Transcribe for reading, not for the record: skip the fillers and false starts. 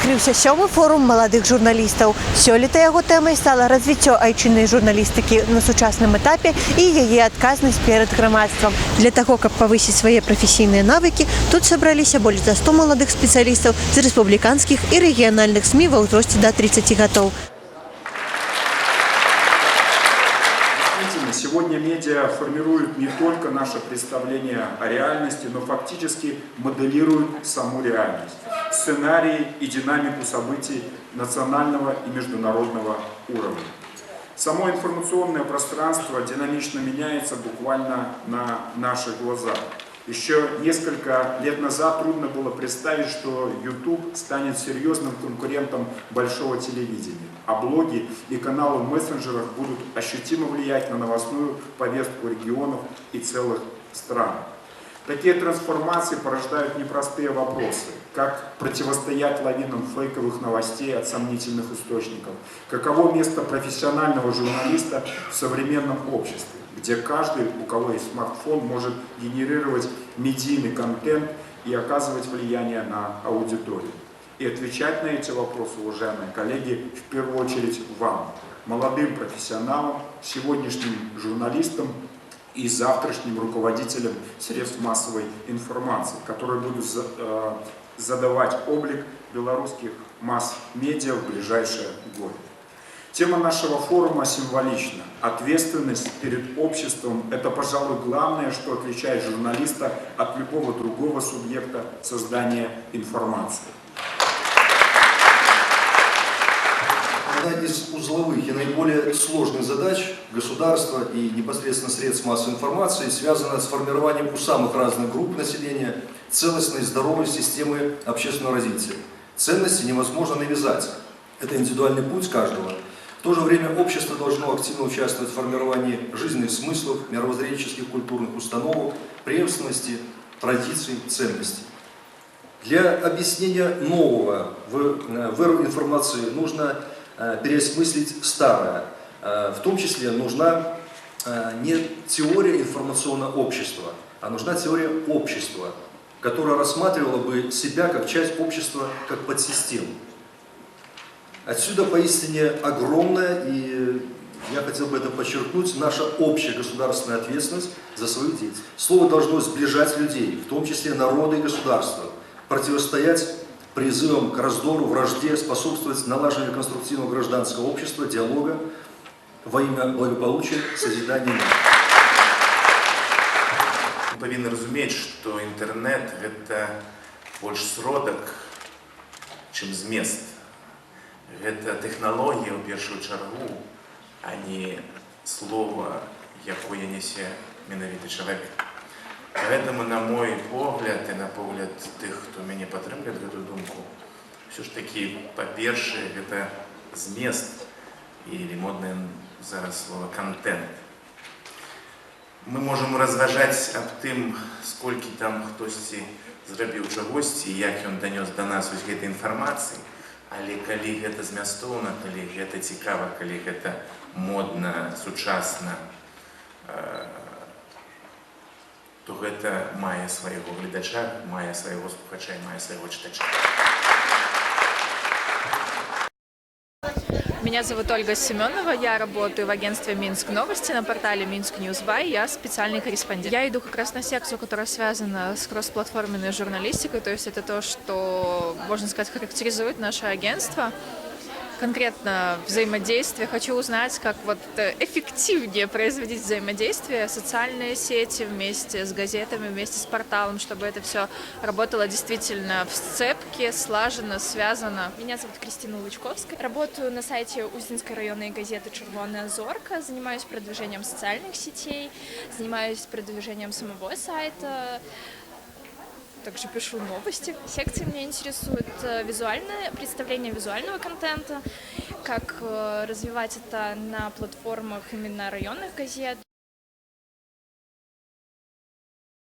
Адкрыўся 7-й форум маладых журналістаў. Сёлета яго тэмай стала развіццё айчыннай журналістыкі на сучасным этапе і яе адказнасць перад грамадствам. Для таго, каб павысіць свае прафесійныя навыкі, тут сабраліся больш за 100 маладых спецыялістаў з рэспубліканскіх і рэгіянальных СМІ ва ўзросце да 30 гадоў. Сегодня медиа формируют не только наше представление о реальности, но фактически моделируют саму реальность, сценарии и динамику событий национального и международного уровня. Само информационное пространство динамично меняется буквально на наших глазах. Еще несколько лет назад трудно было представить, что YouTube станет серьезным конкурентом большого телевидения, а блоги и каналы в мессенджерах будут ощутимо влиять на новостную повестку регионов и целых стран. Такие трансформации порождают непростые вопросы. Как противостоять лавинам фейковых новостей от сомнительных источников? Каково место профессионального журналиста в современном обществе, где каждый, у кого есть смартфон, может генерировать медийный контент и оказывать влияние на аудиторию? И отвечать на эти вопросы, уважаемые коллеги, в первую очередь вам, молодым профессионалам, сегодняшним журналистам и завтрашним руководителям средств массовой информации, которые будут задавать облик белорусских масс-медиа в ближайшие годы. Тема нашего форума символична. Ответственность перед обществом – это, пожалуй, главное, что отличает журналиста от любого другого субъекта создания информации. Одна из узловых и наиболее сложных задач государства и непосредственно средств массовой информации связана с формированием у самых разных групп населения целостной, здоровой системы общественного развития. Ценности невозможно навязать. Это индивидуальный путь каждого. В то же время общество должно активно участвовать в формировании жизненных смыслов, мировоззренческих культурных установок, преемственности, традиций, ценностей. Для объяснения нового в эру информации нужно переосмыслить старое. В том числе нужна не теория информационного общества, а нужна теория общества, которая рассматривала бы себя как часть общества, как подсистему. Отсюда поистине огромная, и я хотел бы это подчеркнуть, наша общая государственная ответственность за свою деятельность. Слово должно сближать людей, в том числе народы и государства, противостоять призывам к раздору, вражде, способствовать налаживанию конструктивного гражданского общества, диалога во имя благополучия, созидания мира. Мы повинны разуметь, что интернет – это больше сродок, чем змест. Это технология, в первую чергу, а не слово, якое несе менавіты чалавек. Поэтому, на мой погляд, и на погляд тех, кто меня падтрымлівае эту думку, все ж таки, по-першае, это змест, или модное зараз слово контент. Мы можем разважаць аб тым, сколькі там хтосьці зрабіў чагосьці, як ён данёс до нас вось гэтай інфармацыі, але калі гэта змястоўна, калі гэта цікава, калі гэта модна, сучасна, то гэта мае свайго гледача, мае свайго слухача і мае свайго чытача. Меня зовут Ольга Семенова, я работаю в агентстве Минск Новости на портале Минск Ньюсбай, я специальный корреспондент. Я иду как раз на секцию, которая связана с кроссплатформенной журналистикой, то есть это то, что, можно сказать, характеризует наше агентство. Конкретно взаимодействие. Хочу узнать, как вот эффективнее производить взаимодействие, социальные сети вместе с газетами, вместе с порталом, чтобы это все работало действительно в сцепке, слаженно, связано. Меня зовут Кристина Лучковская. Работаю на сайте Узденской районной газеты «Червоная зорка». Занимаюсь продвижением социальных сетей, занимаюсь продвижением самого сайта. Также пишу новости. Секции меня интересует визуальное представление визуального контента, как развивать это на платформах именно районных газет.